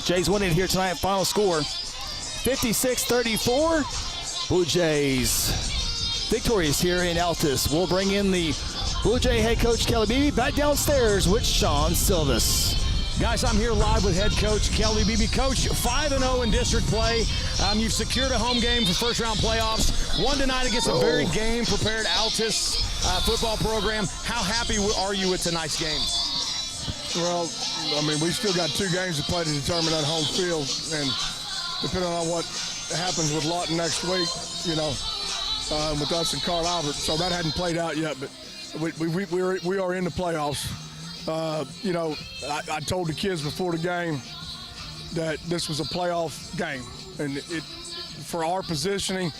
Jays winning here tonight. Final score, 56-34. Bluejays victorious here in Altus. We'll bring in the Bluejay head coach Kelly Beeby back downstairs with Sean Silvas. Guys, I'm here live with head coach Kelly Beeby. Coach, 5-0 in district play. You've secured a home game for first-round playoffs. Won tonight against a very game-prepared Altus football program. How happy are you with tonight's game? Well, I mean, we still got 2 games to play to determine that home field, and depending on what happens with Lawton next week, you know, with us and Carl Albert, so that hadn't played out yet, but we are in the playoffs. You know, I told the kids before the game that this was a playoff game, and it for our positioning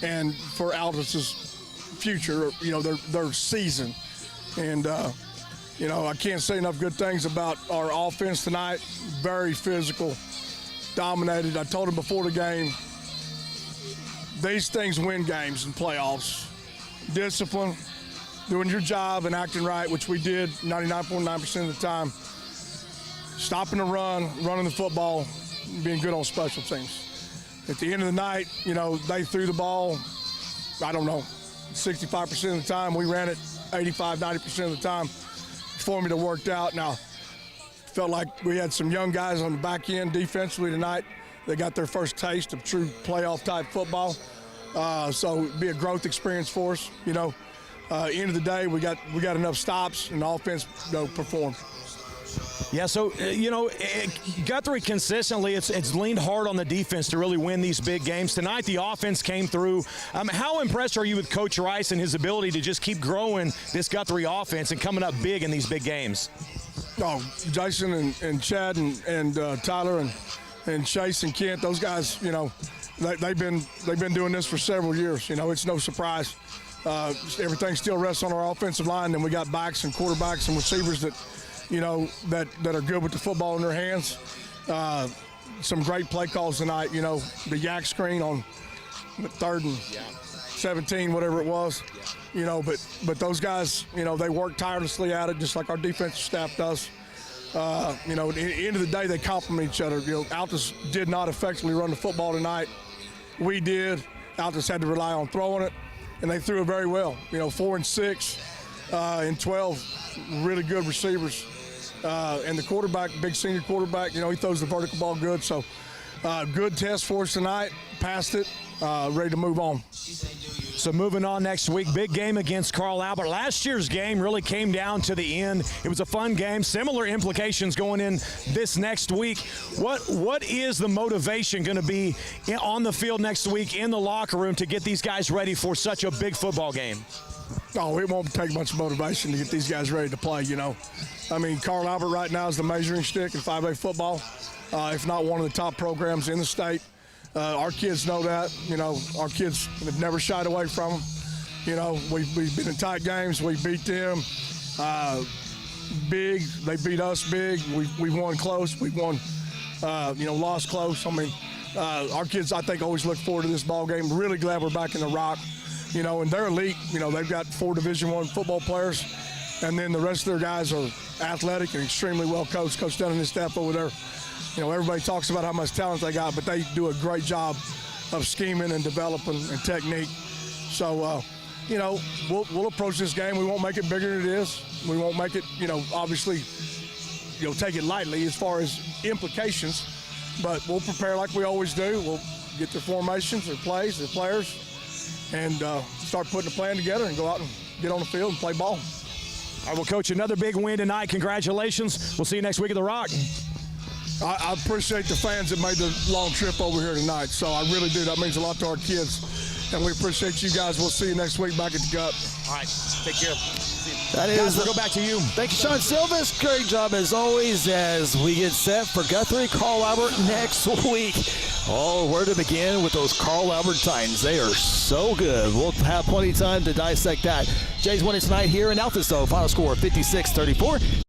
and for Altus's future, you know, their season. And, you know, I can't say enough good things about our offense tonight. Very physical, dominated. I told them before the game, these things win games in playoffs. Discipline, doing your job and acting right, which we did 99.9% of the time. Stopping the run, running the football, being good on special teams. At the end of the night, you know, they threw the ball, I don't know, 65% of the time. We ran it 85, 90% of the time. Formula worked out. Now, felt like we had some young guys on the back end defensively tonight. They got their first taste of true playoff-type football. So it'd be a growth experience for us, you know. End of the day, we got enough stops, and the offense, you know, performed. Yeah, so, you know, Guthrie consistently, it's leaned hard on the defense to really win these big games. Tonight, the offense came through. How impressed are you with Coach Rice and his ability to just keep growing this Guthrie offense and coming up big in these big games? Oh, Jason and Chad and Tyler and Chase and Kent, those guys, you know, they've been doing this for several years. You know, it's no surprise. Everything still rests on our offensive line, and we got backs and quarterbacks and receivers that, you know, that are good with the football in their hands. Some great play calls tonight. You know, the yak screen on 3rd and 17, whatever it was. You know, but those guys, you know, they work tirelessly at it, just like our defensive staff does. You know, at the end of the day, they complement each other. You know, Altus did not effectively run the football tonight. We did. Altus had to rely on throwing it, and they threw it very well. You know, 4 and 6 and 12 really good receivers. And the quarterback, big senior quarterback, you know, he throws the vertical ball good. So good test for us tonight. Passed it, ready to move on. So moving on next week, big game against Carl Albert. Last year's game really came down to the end. It was a fun game. Similar implications going in this next week. What is the motivation going to be on the field next week in the locker room to get these guys ready for such a big football game? Oh, it won't take much motivation to get these guys ready to play, you know. I mean, Carl Albert right now is the measuring stick in 5A football, if not one of the top programs in the state. Our kids know that. You know, our kids have never shied away from them. You know, we've been in tight games. We beat them big. They beat us big. We won close. We won, you know, lost close. I mean, our kids, I think, always look forward to this ball game. Really glad we're back in the Rock. You know, and they're elite. You know, they've got 4 Division I football players, and then the rest of their guys are athletic and extremely well coached. Coach Dunn and his staff over there. You know, everybody talks about how much talent they got, but they do a great job of scheming and developing and technique. So, you know, we'll approach this game. We won't make it bigger than it is. We won't make it, you know, obviously, you know, take it lightly as far as implications, but we'll prepare like we always do. We'll get their formations, their plays, their players, and start putting a plan together and go out and get on the field and play ball. All right, well, Coach, another big win tonight. Congratulations. We'll see you next week at the Rock. I appreciate the fans that made the long trip over here tonight. So I really do. That means a lot to our kids. And we appreciate you guys. We'll see you next week back at the Gut. All right. Take care. That is. Guys, we'll go back to you. Thank you, Sean Silvas. Great job as always as we get set for Guthrie, Carl Albert next week. Oh, where to begin with those Carl Albert Titans? They are so good. We'll have plenty of time to dissect that. Jays winning tonight here in Altus, though. Final score 56-34.